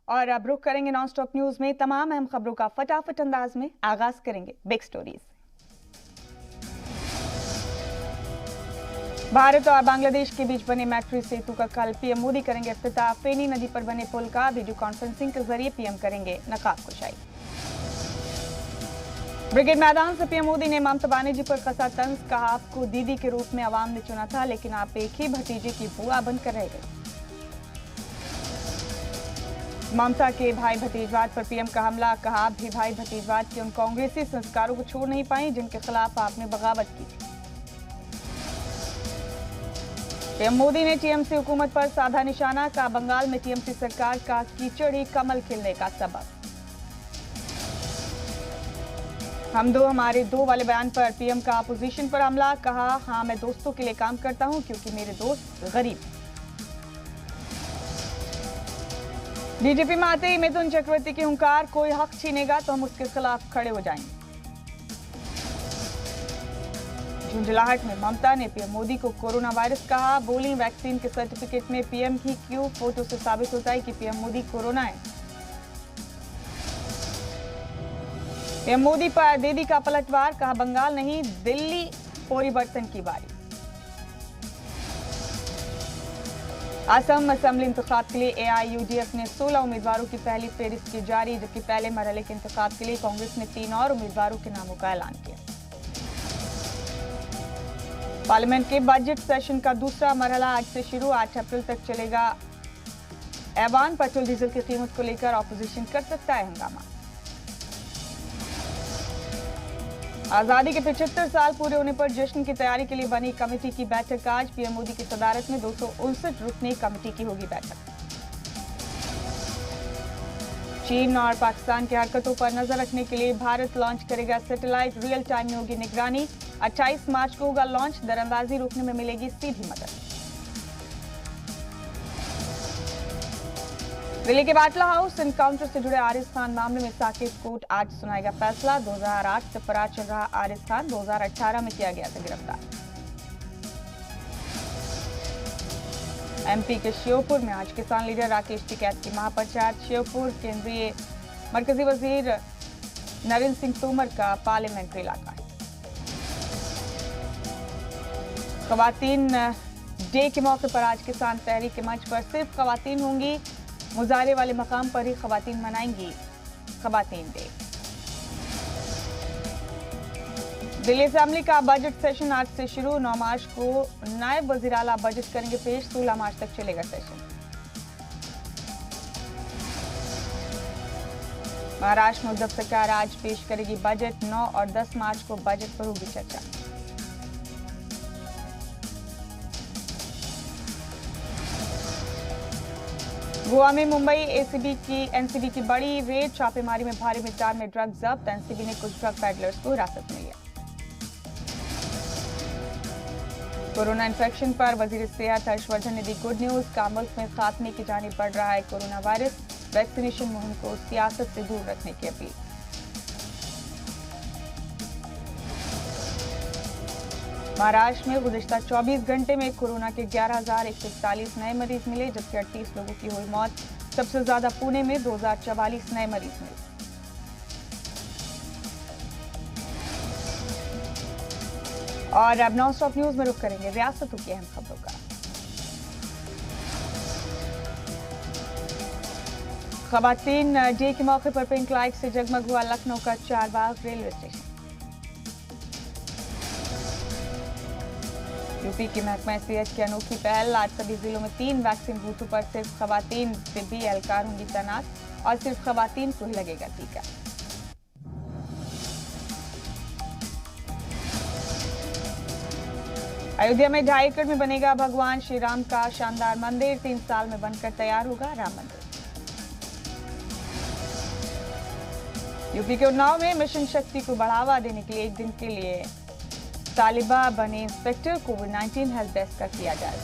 और अब रुख करेंगे नॉन स्टॉप न्यूज में तमाम अहम खबरों का फटाफट अंदाज में। आगाज करेंगे बिग स्टोरीज। भारत और बांग्लादेश के बीच बने मैत्री सेतु का कल पीएम मोदी करेंगे इफ्तिताह। फेनी नदी पर बने पुल का वीडियो कॉन्फ्रेंसिंग के जरिए पीएम करेंगे नकाब कुशाई। ब्रिगेड मैदान से पीएम मोदी ने ममता बनर्जी पर कसा तंज। कहा, आपको दीदी के रूप में आवाम ने चुना था, लेकिन आप एक ही भतीजे की बुआ बनकर रह गए। ममता के भाई भतीजवाद पर पीएम का हमला। कहा, आप भी भाई भतीजवाद के उन कांग्रेसी संस्कारों को छोड़ नहीं पाई जिनके खिलाफ आपने बगावत की थी। पीएम मोदी ने टीएमसी हुकूमत पर साधा निशाना। कहा, बंगाल में टीएमसी सरकार का कीचड़ ही कमल खिलने का सबब। हम दो हमारे दो वाले बयान पर पीएम का अपोजिशन पर हमला। कहा, हाँ मैं दोस्तों के लिए काम करता हूं क्योंकि मेरे दोस्त गरीब। बीजेपी में आते ही मिथुन चक्रवर्ती की हुंकार। कोई हक छीनेगा तो हम उसके खिलाफ खड़े हो जाएंगे। झुंझलाहट में ममता ने पीएम मोदी को कोरोना वायरस कहा। बोली, वैक्सीन के सर्टिफिकेट में पीएम की क्यों फोटो से साबित होता है कि पीएम मोदी कोरोना है। पीएम मोदी पर दीदी का पलटवार। कहा, बंगाल नहीं दिल्ली परिवर्तन की बारी। असम असेंबली इंतखाब के लिए एआईयूडीएफ ने 16 उम्मीदवारों की पहली फेहरिस्त की जारी, जबकि पहले मरहले के इंतखाब के लिए कांग्रेस ने 3 और उम्मीदवारों के नामों का ऐलान किया। पार्लियामेंट के बजट सेशन का दूसरा मरहला आज से शुरू, 8 अप्रैल तक चलेगा। ऐवान पेट्रोल डीजल की कीमत को लेकर ऑपोजिशन कर सकता है हंगामा। आजादी के 75 साल पूरे होने पर जश्न की तैयारी के लिए बनी कमेटी की बैठक आज। पीएम मोदी की सदारत में 259 रुकनी कमेटी की होगी बैठक। चीन और पाकिस्तान की हरकतों पर नजर रखने के लिए भारत लॉन्च करेगा सैटेलाइट। रियल टाइम में होगी निगरानी। 28 मार्च को होगा लॉन्च। दरअंदाजी रोकने में मिलेगी सीधी मदद। दिल्ली के बाटला हाउस एनकाउंटर से जुड़े आरिज खान मामले में साकेत कोर्ट आज सुनाएगा फैसला। 2008 से फरार चल रहा आरिज खान 2018 में किया गया था गिरफ्तार। एमपी के श्योपुर में आज किसान लीडर राकेश टिकैत की महापंचायत। श्योपुर केंद्रीय मरकजी वजीर नरेंद्र सिंह तोमर का पार्लियामेंट्री इलाका है। खवातीन डे के मौके पर आज किसान तहरीक के मंच पर सिर्फ खवातीन होंगी। मुजाहरे वाले मकाम पर ही खवातीन मनाएंगी खवातीन डे। दिल्ली असेंबली का बजट सेशन आज से शुरू। 9 मार्च को नायब वजीर आला बजट करेंगे पेश। 16 मार्च तक चलेगा सेशन। महाराष्ट्र में उद्धव सरकार आज पेश करेगी बजट। 9 और 10 मार्च को बजट पर होगी चर्चा। गोवा में मुंबई एनसीबी की बड़ी रेड। छापेमारी में भारी मिकदार में ड्रग जब्त। एनसीबी ने कुछ ड्रग पैडलर्स को हिरासत में लिया। कोरोना इन्फेक्शन पर वजीर सेहत हर्षवर्धन ने दी गुड न्यूज। का मुल्क में खात्मे की जानिब बढ़ रहा है कोरोना वायरस। वैक्सीनेशन मुहिम को सियासत से दूर रखने की अपील। महाराष्ट्र में गुज़िश्ता 24 घंटे में कोरोना के 11,141 नए मरीज मिले, जबकि 38 लोगों की हुई मौत। सबसे ज्यादा पुणे में 2,044 नए मरीज मिले। और अब नॉन स्टॉप न्यूज में रुख करेंगे रियासतों की अहम खबरों का। खवातीन डे के मौके पर पिंक लाइट से जगमग हुआ लखनऊ का चारबाग रेलवे स्टेशन। यूपी की महकमा सेहत की अनोखी पहल। आज सभी जिलों में 3 वैक्सीन बूथों पर सिर्फ खवातीन तिब्बी एहलकार होंगी तैनात और सिर्फ खवातीन को ही लगेगा टीका। अयोध्या में 2.5 एकड़ में बनेगा भगवान श्री राम का शानदार मंदिर। 3 साल में बनकर तैयार होगा राम मंदिर। यूपी के उन्नाव में मिशन शक्ति को बढ़ावा देने के लिए एक दिन के लिए तालिबा बने इंस्पेक्टर। कोविड-19 हेल्प डेस्क का किया जाएगा।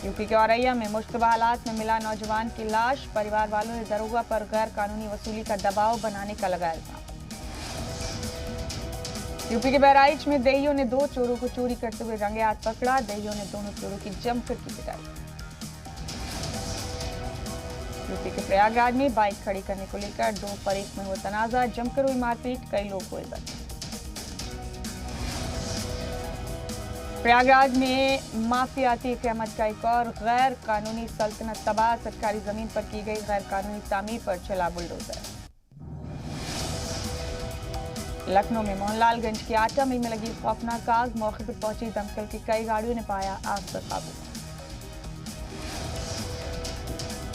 यूपी के औरैया में मुश्तबा हालात में मिला नौजवान की लाश। परिवार वालों ने दरोगा पर गैर कानूनी वसूली का दबाव बनाने का लगाया इल्जाम। यूपी के बहराइच में दहियों ने 2 चोरों को चोरी करते हुए रंगे हाथ पकड़ा। दहियों ने दोनों चोरों की जमकर की पिटाई। यूपी के प्रयागराज में बाइक खड़ी करने को लेकर दो फरीक में हुआ तनाजा, जमकर हुई मारपीट, कई लोग हुए जख्मी। प्रयागराज में माफियाती अहमद का एक और गैर कानूनी सल्तनत तबाह, सरकारी जमीन पर की गई गैर कानूनी तामीर पर चला बुलडोजर। लखनऊ में मोहनलालगंज की आटा मिल में लगी खौफनाक आग, मौके पर पहुंची दमकल की कई गाड़ियों ने पाया आग पर काबू।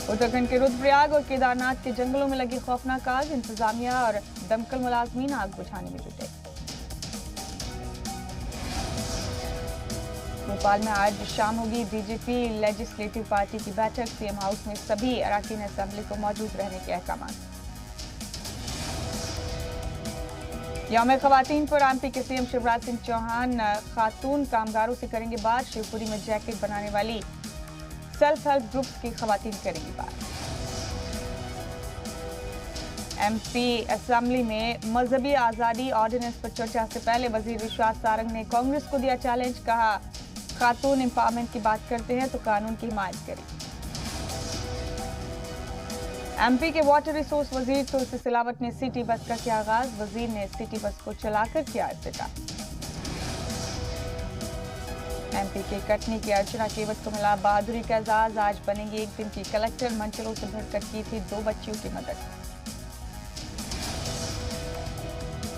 उत्तराखंड के रुद्रप्रयाग और केदारनाथ के जंगलों में लगी खौफनाक आग, इंतजामिया और दमकल मुलाजमीन आग बुझाने में जुटे। भोपाल में आज शाम होगी बीजेपी लेजिस्लेटिव पार्टी की बैठक, सीएम हाउस में सभी अराकीन असेंबली को मौजूद रहने के अहकाम। यौम खवातीन पर एमपी के सीएम शिवराज सिंह चौहान खातून कामगारों से करेंगे बात, शिवपुरी में जैकेट बनाने वाली सेल्फ हेल्प ग्रुप्स की खवातीन करेंगी बात। एमपी असेंबली में मजहबी आजादी ऑर्डिनेंस पर चर्चा से पहले वजीर विश्वास सारंग ने कांग्रेस को दिया चैलेंज, कहा खातून एम्पावरमेंट की बात करते हैं तो कानून की हिमायत करें। एमपी के वाटर रिसोर्स वजीर तुलसी सिलावट ने सिटी बस का किया आगाज, वजीर ने सिटी बस को चलाकर किया इफ्तिताह। एमपी के कटनी की अर्चना केवट को मिला बहादुरी का एजाज, आज बनेंगी एक दिन की कलेक्टर, मंचलों से भरकर की थी 2 बच्चियों की मदद।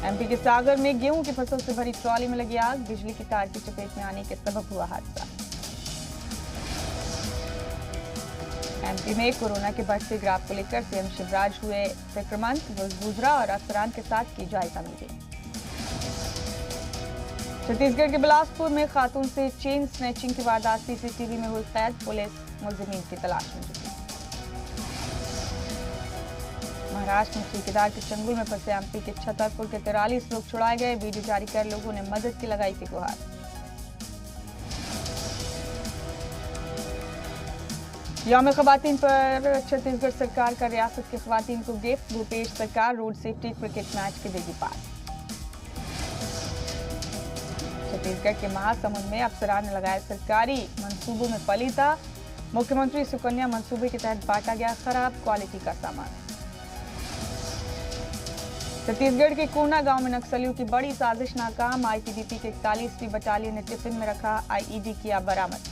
एमपी के सागर में गेहूं की फसल से भरी ट्रॉली में लगी आग, बिजली की तार की चपेट में आने के सबब हुआ हादसा। एमपी में कोरोना के बढ़ते ग्राफ को लेकर सीएम शिवराज हुए फिक्रमंद, गुजरा और अफसरान के साथ की जायजा मीटिंग। छत्तीसगढ़ के बिलासपुर में खातून से चेन स्नैचिंग की वारदात सीसीटीवी में हुई कैद, पुलिस मुलजिमीन की तलाश में जुटी। महाराष्ट्र में ठेकेदार के चंगुल में फंसे एमपी के छतरपुर के 43 लोग छुड़ाए गए, वीडियो जारी कर लोगों ने मदद की लगाई थी गुहार। यौम खवातीन पर छत्तीसगढ़ सरकार का रियासत की खवातीन को गिफ्ट, भूपेश सरकार रोड सेफ्टी क्रिकेट मैच के देगी पास। छत्तीसगढ़ के महासमुंद में अफसरान ने लगाया सरकारी मंसूबों में फलीता, मुख्यमंत्री सुकन्या मंसूबे के तहत बांटा गया खराब क्वालिटी का सामान। छत्तीसगढ़ के कोना गांव में नक्सलियों की बड़ी साजिश नाकाम, आईटीबीपी के 41वीं बटालियन ने टिफिन में रखा आईईडी किया बरामद।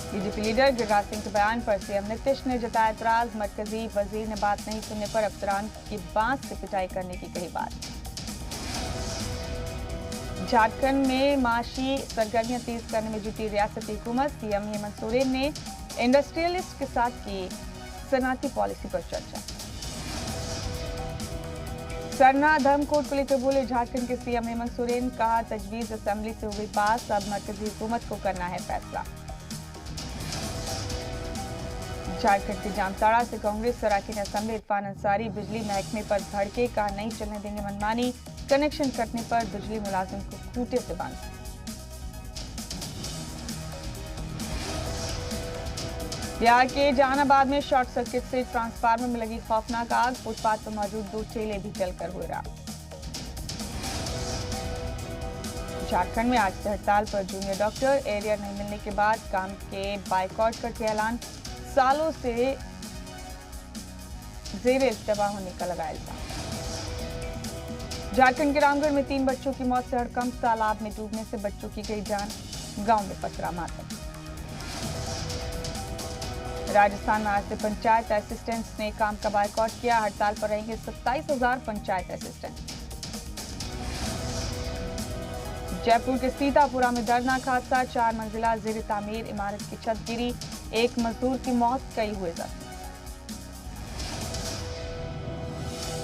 बीजेपी लीडर गिरिराज सिंह के बयान पर सीएम नीतीश ने जताया एतराज, मरकजी वजीर ने बात नहीं सुनने पर अफसरान की बांस से पिटाई करने की कही बात। झारखंड में माशी सरगर्मियां तेज करने में जुटी रियासती हुकूमत, सीएम हेमंत सोरेन ने इंडस्ट्रियलिस्ट के साथ की सनअती पॉलिसी पर चर्चा। सरना धर्मकोड को लेकर बोले झारखंड के सीएम हेमंत सोरेन, कहा तजवीज असेंबली से हो गई पास, अब मरकजी हुकूमत को करना है फैसला। झारखंड के जामताड़ा से कांग्रेस अराकीन असेंबली इरफान अंसारी बिजली महकमे पर भड़के, कहा नहीं चलने देंगे मनमानी, कनेक्शन कटने पर बिजली मुलाजिम को खूंटे से बांध। बिहार के जहानाबाद में शॉर्ट सर्किट से ट्रांसफार्मर में लगी खौफनाक आग, फुटपाथ पर मौजूद 2 ठेले भी जलकर हुए राख। झारखंड में आज से हड़ताल पर जूनियर डॉक्टर, एरियर नहीं मिलने के बाद काम के बाइकआउट करके ऐलान, सालों से जेरे इल्तवा होने का लगाया इल्जाम। झारखंड के रामगढ़ में 3 बच्चों की मौत से हड़कंप, तालाब में डूबने से बच्चों की गई जान, गांव में पसरा मातम। राजस्थान में आज से पंचायत असिस्टेंट्स ने काम का बाइकआउट किया, हड़ताल पर रहेंगे 27,000 पंचायत असिस्टेंट। जयपुर के सीतापुरा में दर्दनाक हादसा, 4 मंजिला जेर तामीर इमारत की छत गिरी, 1 मजदूर की मौत, कई हुए जख्मी।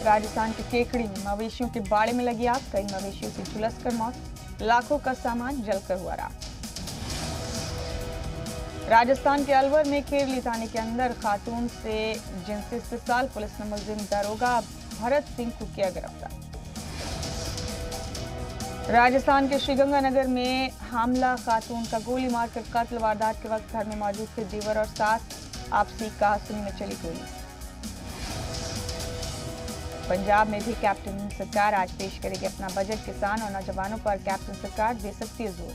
राजस्थान के केकड़ी में मवेशियों के बाड़े में लगी आग, कई मवेशियों की झुलसकर मौत, लाखों का सामान जलकर हुआ राख। राजस्थान के अलवर में खेरली थाने के अंदर खातून से जिनसी इस्तेसाल, पुलिस ने मुलजिम दारोगा भरत सिंह को किया गिरफ्तार। राजस्थान के श्रीगंगानगर में हमला, खातून का गोली मारकर कत्ल, वारदात के वक्त घर में मौजूद थे देवर और सास, आपसी कहासुनी में चली गोली। पंजाब में भी कैप्टन सरकार आज पेश करेगी अपना बजट, किसान और नौजवानों पर कैप्टन सरकार दे सकती है जोर।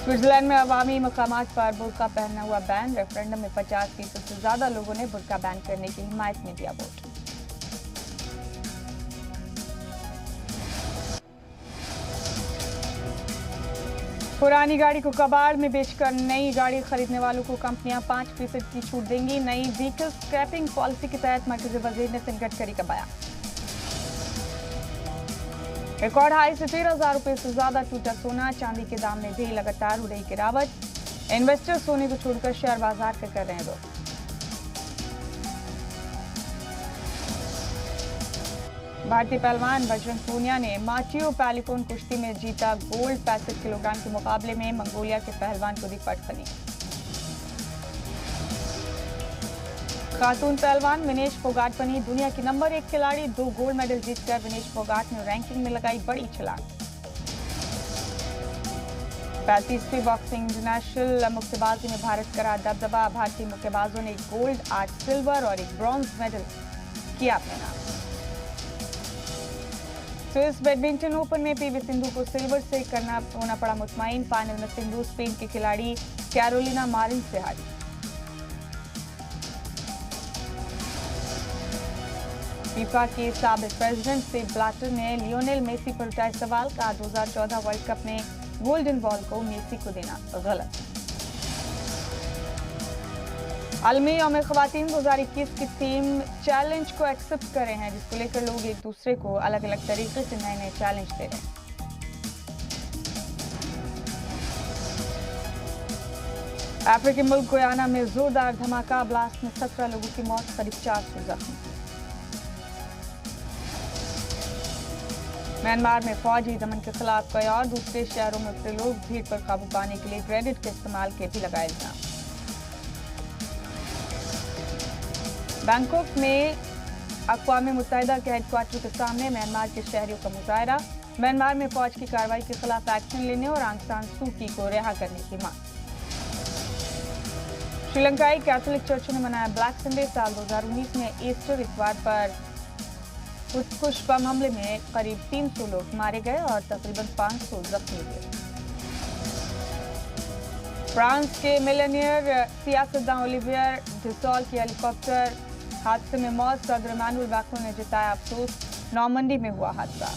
स्विट्जरलैंड में अवामी मकामात पर बुर्का पहनना हुआ बैन। रेफरेंडम में 50% से ज्यादा लोगों ने बुर्का बैन करने की हिमायत में दिया वोट। पुरानी गाड़ी को कबाड़ में बेचकर नई गाड़ी खरीदने वालों को कंपनियां 5% की छूट देंगी। नई व्हीकल स्क्रैपिंग पॉलिसी के तहत मरकजी वजीर नितिन गडकरी का बयान। रिकॉर्ड हाई से 13,000 रुपए से ज्यादा टूटा सोना। चांदी के दाम में भी लगातार हो रही गिरावट। इन्वेस्टर सोने को छोड़कर शेयर बाजार का कर रहे हैं रुख। भारतीय पहलवान बजरंग पूनिया ने माचियो पैलिकोन कुश्ती में जीता गोल्ड। 65 किलोग्राम के मुकाबले में मंगोलिया के पहलवान को दी पटखनी। खातून पहलवान विनेश फोगाट बनी दुनिया की नंबर 1 खिलाड़ी। 2 गोल्ड मेडल जीतकर विनेश फोगाट ने रैंकिंग में लगाई बड़ी छलांग। 35वीं बॉक्सिंग इंटरनेशनल मुक्केबाजी में भारत का रहा दबदबा। भारतीय मुक्केबाजों ने 1 गोल्ड, 8 सिल्वर और 1 ब्रॉन्ज मेडल किया अपने नाम। स्विस बैडमिंटन ओपन में पीवी सिंधु को सिल्वर से होना पड़ा मुतमईन। फाइनल में सिंधु स्पेन की खिलाड़ी कैरोलिना मारिन से हारी। फीफा के साबिक प्रेसिडेंट सेप ब्लैटर ने लियोनेल मेसी पर उठाए सवाल। कहा 2014 वर्ल्ड कप में गोल्डन बॉल को मेसी को देना गलत। आलमी यौम ख़वातीन 2021 की थीम चैलेंज को एक्सेप्ट कर रहे हैं, जिसको लेकर लोग एक दूसरे को अलग अलग तरीके से नए नए चैलेंज दे रहे हैं। अफ्रीकी मुल्क गुयाना में जोरदार धमाका। ब्लास्ट में 17 लोगों की मौत, करीब 400 जख्मी। म्यांमार में फौजी दमन के खिलाफ कई और दूसरे शहरों में उतरे लोग। भीड़ पर काबू पाने के लिए ग्रेनेड के इस्तेमाल के भी लगाए इल्जाम। बैंकॉक में अक़वाम मुत्तहिदा के हेडक्वार्टर के सामने म्यांमार के शहरियों का मुजाहरा। म्यांमार में फौज की कार्रवाई के खिलाफ एक्शन लेने और आंग सान सू की को रिहा करने की मांग। श्रीलंकाई कैथोलिक चर्च ने मनाया ब्लैक संडे। साल 2019 में ईस्टर इतवार पर खुदकुश बम हमले में करीब 300 लोग मारे गए और तकरीबन 500 जख्मी हुए। फ्रांस के मिलियनियर सियासतदान ओलिवियर डसॉल की हेलीकॉप्टर हादसे में मौत। सदर इमैनुअल मैक्रों ने जताया अफसोस। नॉर्मंडी में हुआ हादसा।